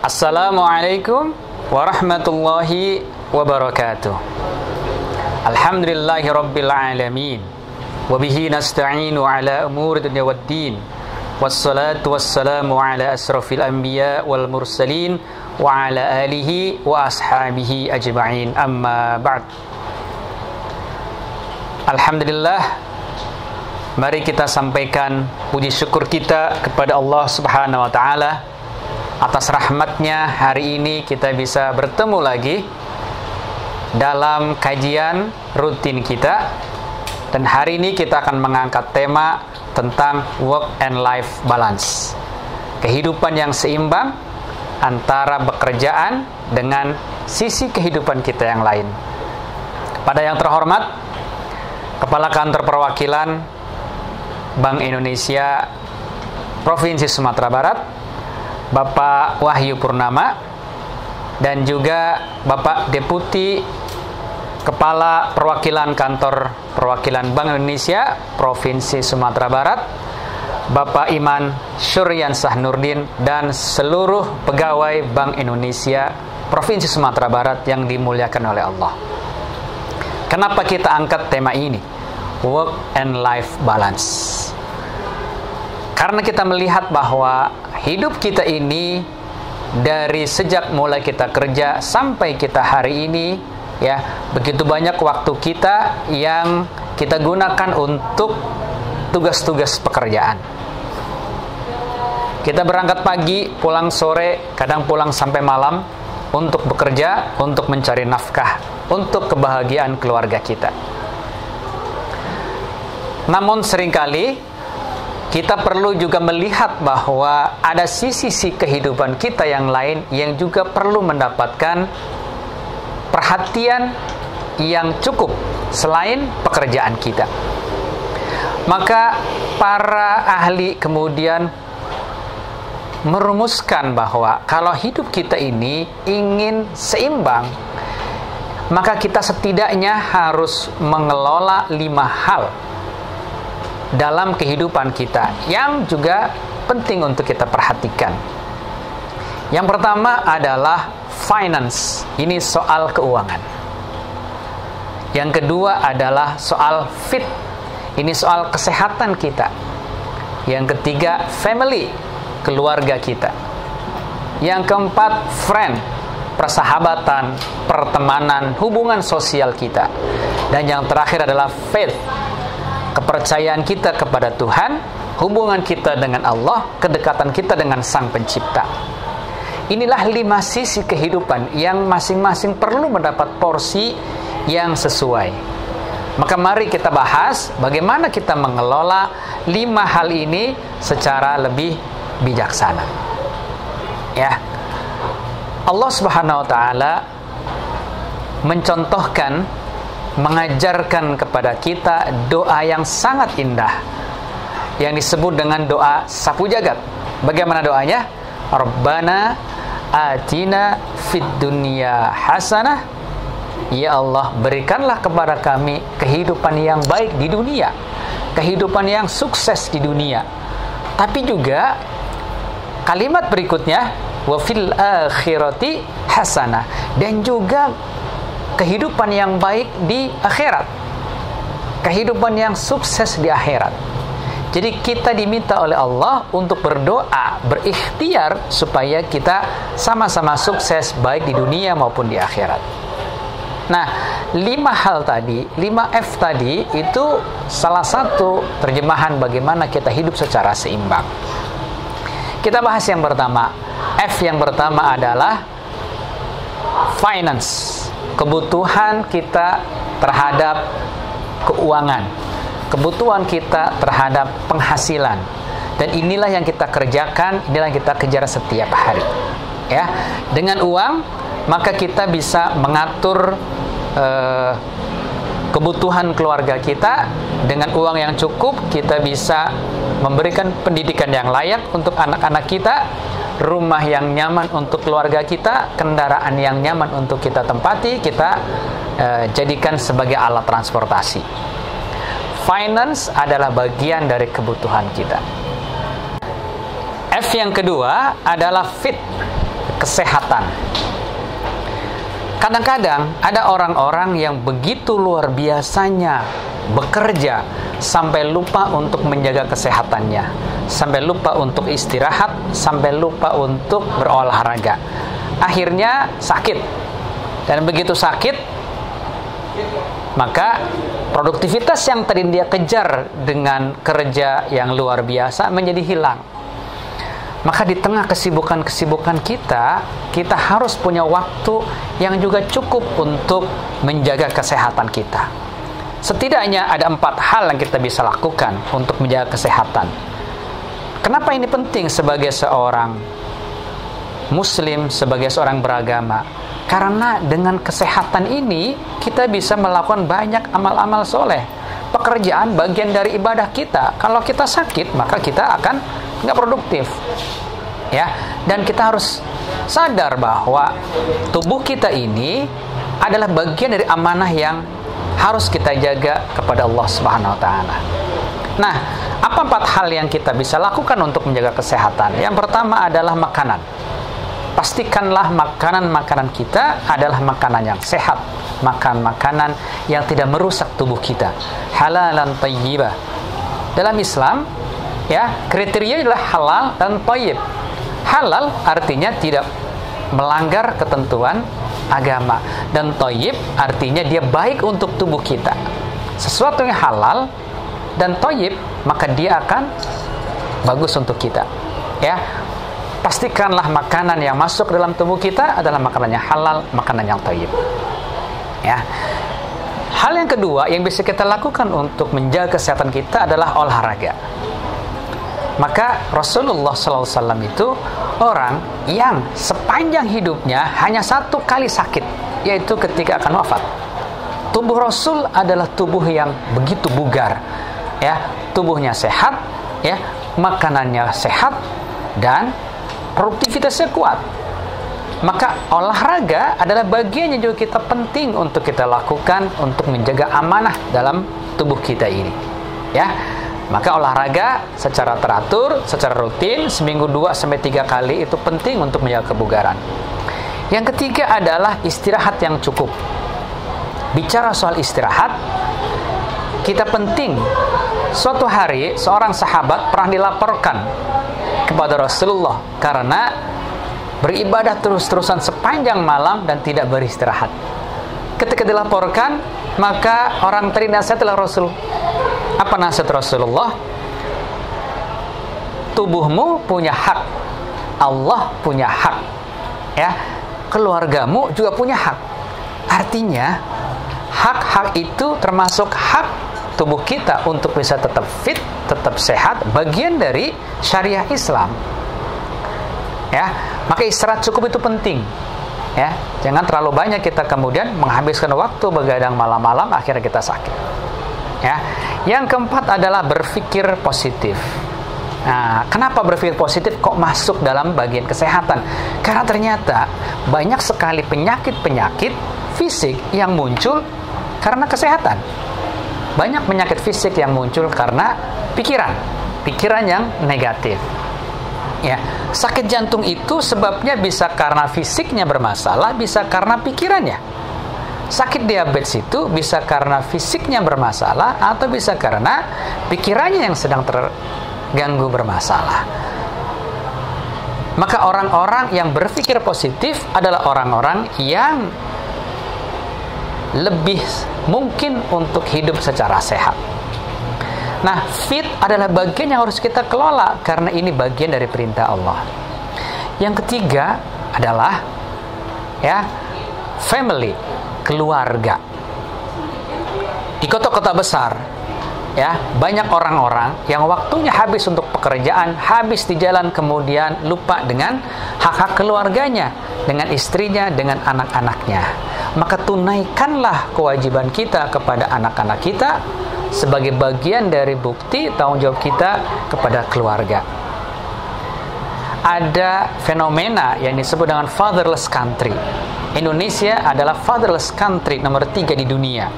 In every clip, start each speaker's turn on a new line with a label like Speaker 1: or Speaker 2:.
Speaker 1: Assalamualaikum warahmatullahi wabarakatuh. Alhamdulillahi rabbil alamin. Wabihi nasta'inu ala umuri dunya waddin. Wassalatu wassalamu ala asrafil anbiya wal mursalin wa ala alihi wa ashabihi ajma'in. Amma ba'd. Alhamdulillah, mari kita sampaikan puji syukur kita kepada Allah Subhanahu wa taala atas rahmatnya hari ini kita bisa bertemu lagi dalam kajian rutin kita. Dan hari ini kita akan mengangkat tema tentang work and life balance, kehidupan yang seimbang antara pekerjaan dengan sisi kehidupan kita yang lain. Pada yang terhormat Kepala Kantor Perwakilan Bank Indonesia Provinsi Sumatera Barat, Bapak Wahyu Purnama, dan juga Bapak Deputi Kepala Perwakilan Kantor Perwakilan Bank Indonesia Provinsi Sumatera Barat, Bapak Iman Syuryansah Nurdin, dan seluruh pegawai Bank Indonesia Provinsi Sumatera Barat yang dimuliakan oleh Allah. Kenapa kita angkat tema ini? Work and life balance. Karena kita melihat bahwa hidup kita ini dari sejak mulai kita kerja sampai kita hari ini, ya, begitu banyak waktu kita yang kita gunakan untuk tugas-tugas pekerjaan. Kita berangkat pagi, pulang sore, kadang pulang sampai malam untuk bekerja, untuk mencari nafkah, untuk kebahagiaan keluarga kita. Namun seringkali kita perlu juga melihat bahwa ada sisi-sisi kehidupan kita yang lain yang juga perlu mendapatkan perhatian yang cukup selain pekerjaan kita. Maka para ahli kemudian merumuskan bahwa kalau hidup kita ini ingin seimbang, maka kita setidaknya harus mengelola 5 hal dalam kehidupan kita yang juga penting untuk kita perhatikan. Yang pertama adalah finance. Ini soal keuangan. Yang kedua adalah soal fit. Ini soal kesehatan kita. Yang ketiga, family, keluarga kita. Yang keempat, friend, persahabatan, pertemanan, hubungan sosial kita. Dan yang terakhir adalah faith, kepercayaan kita kepada Tuhan, hubungan kita dengan Allah, kedekatan kita dengan Sang Pencipta. Inilah 5 sisi kehidupan yang masing-masing perlu mendapat porsi yang sesuai. Maka mari kita bahas bagaimana kita mengelola 5 hal ini secara lebih bijaksana. Ya. Allah Subhanahu wa taala mencontohkan, mengajarkan kepada kita doa yang sangat indah yang disebut dengan doa sapu jagat. Bagaimana doanya? Rabbana atina fid dunya hasanah. Ya Allah, berikanlah kepada kami kehidupan yang baik di dunia, kehidupan yang sukses di dunia. Tapi juga kalimat berikutnya, wa fil akhirati hasanah, dan juga kehidupan yang baik di akhirat, kehidupan yang sukses di akhirat. Jadi kita diminta oleh Allah untuk berdoa, berikhtiar supaya kita sama-sama sukses baik di dunia maupun di akhirat. Nah, 5 hal tadi, 5F tadi, itu salah satu terjemahan bagaimana kita hidup secara seimbang. Kita bahas yang pertama. F yang pertama adalah finance, kebutuhan kita terhadap keuangan, kebutuhan kita terhadap penghasilan. Dan inilah yang kita kerjakan, inilah yang kita kejar setiap hari. Ya, dengan uang maka kita bisa mengatur kebutuhan keluarga kita. Dengan uang yang cukup kita bisa memberikan pendidikan yang layak untuk anak-anak kita, rumah yang nyaman untuk keluarga kita, kendaraan yang nyaman untuk kita tempati, kita jadikan sebagai alat transportasi. Finance adalah bagian dari kebutuhan kita. F yang kedua adalah fit, kesehatan. Kadang-kadang ada orang-orang yang begitu luar biasanya bekerja sampai lupa untuk menjaga kesehatannya, sampai lupa untuk istirahat, sampai lupa untuk berolahraga. Akhirnya sakit. Dan begitu sakit, maka produktivitas yang tadi dia kejar dengan kerja yang luar biasa menjadi hilang. Maka di tengah kesibukan-kesibukan kita harus punya waktu yang juga cukup untuk menjaga kesehatan kita. Setidaknya ada 4 hal yang kita bisa lakukan untuk menjaga kesehatan. Kenapa ini penting sebagai seorang Muslim, sebagai seorang beragama? Karena dengan kesehatan ini kita bisa melakukan banyak amal-amal soleh. Pekerjaan bagian dari ibadah kita. Kalau kita sakit, maka kita akan nggak produktif, ya. Dan kita harus sadar bahwa tubuh kita ini adalah bagian dari amanah yang harus kita jaga kepada Allah Subhanahu Wa Taala. Nah, apa 4 hal yang kita bisa lakukan untuk menjaga kesehatan? Yang pertama adalah makanan. Pastikanlah makanan-makanan kita adalah makanan yang sehat, makan makanan yang tidak merusak tubuh kita, halalan thayyibah. Dalam Islam, ya, kriteria adalah halal dan thayyib. Halal artinya tidak melanggar ketentuan agama, dan thayyib artinya dia baik untuk tubuh kita. Sesuatu yang halal dan thayyib, maka dia akan bagus untuk kita, ya. Pastikanlah makanan yang masuk dalam tubuh kita adalah makanan yang halal, makanan yang thayyib, ya. Hal yang kedua yang bisa kita lakukan untuk menjaga kesehatan kita adalah olahraga. Maka Rasulullah SAW itu orang yang sepanjang hidupnya hanya 1 kali sakit, yaitu ketika akan wafat. Tubuh Rasul adalah tubuh yang begitu bugar, ya, tubuhnya sehat, ya, makanannya sehat, dan produktivitasnya kuat. Maka olahraga adalah bagian yang juga kita penting untuk kita lakukan untuk menjaga amanah dalam tubuh kita ini, ya. Maka olahraga secara teratur, secara rutin, seminggu 2-3 kali itu penting untuk menjaga kebugaran. Yang ketiga adalah istirahat yang cukup. Bicara soal istirahat, kita penting. Suatu hari seorang sahabat pernah dilaporkan kepada Rasulullah karena beribadah terus-terusan sepanjang malam dan tidak beristirahat. Ketika dilaporkan, maka orang tadi nasihatlah Rasul. Apa nasihat Rasulullah? Tubuhmu punya hak, Allah punya hak, ya. Keluargamu juga punya hak. Artinya hak-hak itu termasuk hak tubuh kita untuk bisa tetap fit, tetap sehat, bagian dari syariah Islam, ya. Maka istirahat cukup itu penting, ya. Jangan terlalu banyak kita kemudian menghabiskan waktu begadang malam-malam akhirnya kita sakit, ya. Yang keempat adalah berpikir positif. Nah, kenapa berpikir positif kok masuk dalam bagian kesehatan? Karena ternyata banyak sekali penyakit-penyakit fisik yang muncul karena kesehatan. Banyak penyakit fisik yang muncul karena pikiran yang negatif, ya. Sakit jantung itu sebabnya bisa karena fisiknya bermasalah, bisa karena pikirannya. Sakit diabetes itu bisa karena fisiknya bermasalah atau bisa karena pikirannya yang sedang terganggu bermasalah. Maka orang-orang yang berpikir positif adalah orang-orang yang lebih mungkin untuk hidup secara sehat. Nah, fit adalah bagian yang harus kita kelola karena ini bagian dari perintah Allah. Yang ketiga adalah, ya, family, keluarga. Di kota-kota besar, ya, banyak orang-orang yang waktunya habis untuk pekerjaan, habis di jalan, kemudian lupa dengan hak-hak keluarganya, dengan istrinya, dengan anak-anaknya. Maka tunaikanlah kewajiban kita kepada anak-anak kita sebagai bagian dari bukti tanggung jawab kita kepada keluarga. Ada fenomena yang disebut dengan fatherless country. Indonesia adalah fatherless country nomor 3 di dunia.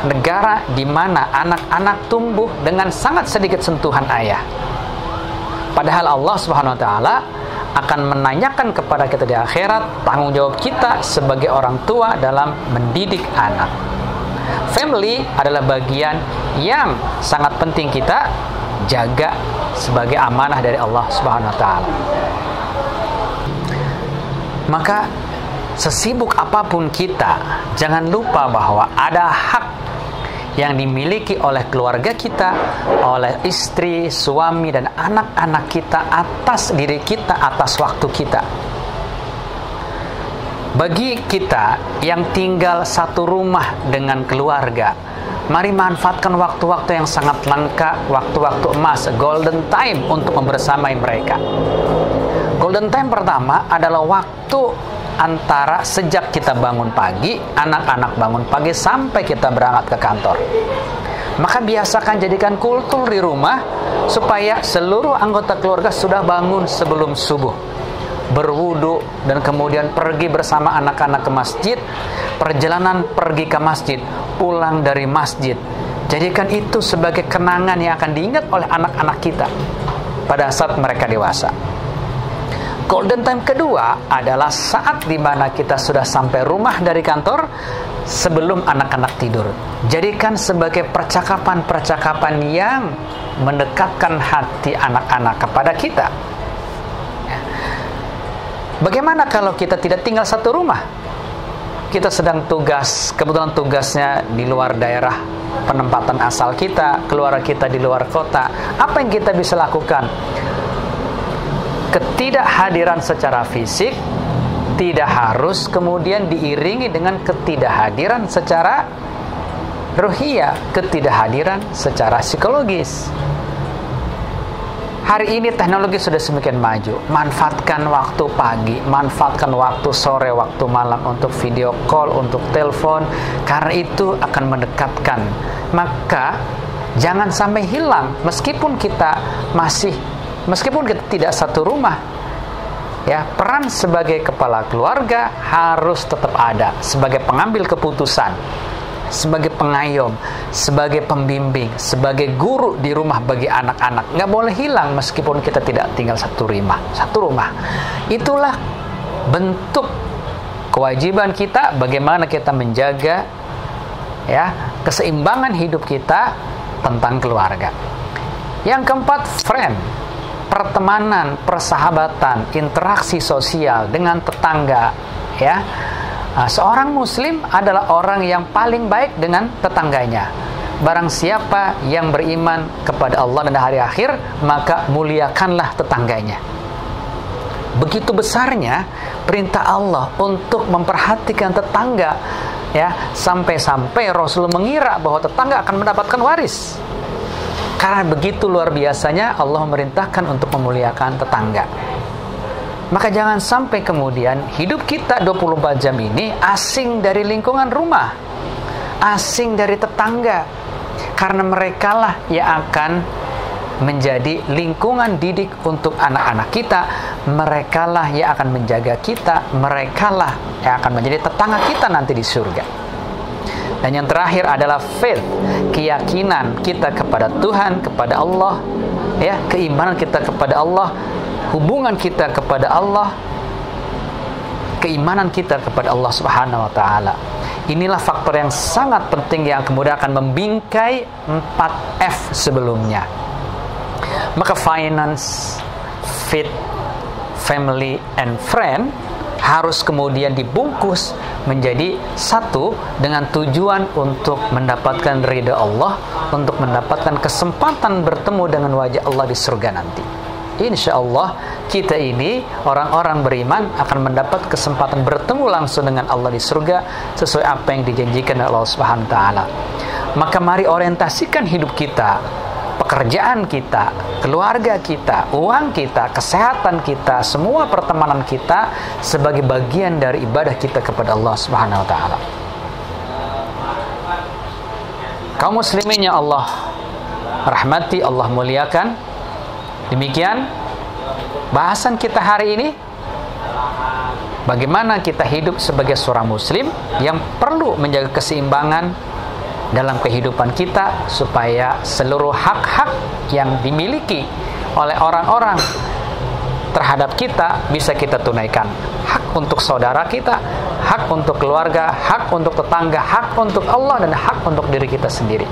Speaker 1: Negara di mana anak-anak tumbuh dengan sangat sedikit sentuhan ayah. Padahal Allah Subhanahu wa taala akan menanyakan kepada kita di akhirat tanggung jawab kita sebagai orang tua dalam mendidik anak. Family adalah bagian yang sangat penting kita jaga sebagai amanah dari Allah Subhanahu wa taala. Maka sesibuk apapun kita, jangan lupa bahwa ada hak yang dimiliki oleh keluarga kita, oleh istri, suami, dan anak-anak kita atas diri kita, atas waktu kita. Bagi kita yang tinggal satu rumah dengan keluarga, mari manfaatkan waktu-waktu yang sangat langka, waktu-waktu emas, golden time untuk membersamai mereka. Golden time pertama adalah waktu antara sejak kita bangun pagi, anak-anak bangun pagi sampai kita berangkat ke kantor. Maka biasakan jadikan kultur di rumah supaya seluruh anggota keluarga sudah bangun sebelum subuh, berwudu, dan kemudian pergi bersama anak-anak ke masjid. Perjalanan pergi ke masjid, pulang dari masjid, jadikan itu sebagai kenangan yang akan diingat oleh anak-anak kita pada saat mereka dewasa. Golden time kedua adalah saat dimana kita sudah sampai rumah dari kantor sebelum anak-anak tidur. Jadikan sebagai percakapan-percakapan yang mendekatkan hati anak-anak kepada kita. Bagaimana kalau kita tidak tinggal satu rumah? Kita sedang tugas, kebetulan tugasnya di luar daerah penempatan asal kita, keluarga kita di luar kota. Apa yang kita bisa lakukan? Ketidakhadiran secara fisik tidak harus kemudian diiringi dengan ketidakhadiran secara ruhiyah, ketidakhadiran secara psikologis. Hari ini teknologi sudah semakin maju. Manfaatkan waktu pagi, manfaatkan waktu sore, waktu malam untuk video call, untuk telepon, karena itu akan mendekatkan. Maka jangan sampai hilang meskipun kita tidak satu rumah, ya, peran sebagai kepala keluarga harus tetap ada sebagai pengambil keputusan, sebagai pengayom, sebagai pembimbing, sebagai guru di rumah bagi anak-anak. Nggak boleh hilang meskipun kita tidak tinggal satu rumah. Itulah bentuk kewajiban kita bagaimana kita menjaga, ya, keseimbangan hidup kita tentang keluarga. Yang keempat, friend. Pertemanan, persahabatan, interaksi sosial dengan tetangga, ya. Seorang muslim adalah orang yang paling baik dengan tetangganya. Barang siapa yang beriman kepada Allah dan hari akhir, maka muliakanlah tetangganya. Begitu besarnya perintah Allah untuk memperhatikan tetangga, ya, sampai-sampai Rasul mengira bahwa tetangga akan mendapatkan waris. Karena begitu luar biasanya Allah memerintahkan untuk memuliakan tetangga. Maka jangan sampai kemudian hidup kita 24 jam ini asing dari lingkungan rumah, asing dari tetangga. Karena merekalah yang akan menjadi lingkungan didik untuk anak-anak kita. Merekalah yang akan menjaga kita. Merekalah yang akan menjadi tetangga kita nanti di surga. Dan yang terakhir adalah faith, keyakinan kita kepada Tuhan, kepada Allah, ya, keimanan kita kepada Allah, hubungan kita kepada Allah, keimanan kita kepada Allah Subhanahu wa taala. Inilah faktor yang sangat penting yang kemudian akan membingkai 4F sebelumnya. Maka finance, faith, family, and friend harus kemudian dibungkus menjadi satu dengan tujuan untuk mendapatkan ridha Allah, untuk mendapatkan kesempatan bertemu dengan wajah Allah di surga nanti. Insya Allah kita ini orang-orang beriman akan mendapat kesempatan bertemu langsung dengan Allah di surga sesuai apa yang dijanjikan oleh Allah Subhanahu wa taala. Maka mari orientasikan hidup kita, pekerjaan kita, keluarga kita, uang kita, kesehatan kita, semua pertemanan kita sebagai bagian dari ibadah kita kepada Allah Subhanahu wa taala. Kaum muslimin yang Allah rahmati, Allah muliakan. Demikian bahasan kita hari ini. Bagaimana kita hidup sebagai seorang muslim yang perlu menjaga keseimbangan dalam kehidupan kita supaya seluruh hak-hak yang dimiliki oleh orang-orang terhadap kita bisa kita tunaikan. Hak untuk saudara kita, hak untuk keluarga, hak untuk tetangga, hak untuk Allah, dan hak untuk diri kita sendiri.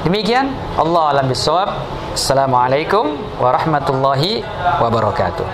Speaker 1: Demikian, Allah a'lam bishawab. Assalamualaikum warahmatullahi wabarakatuh.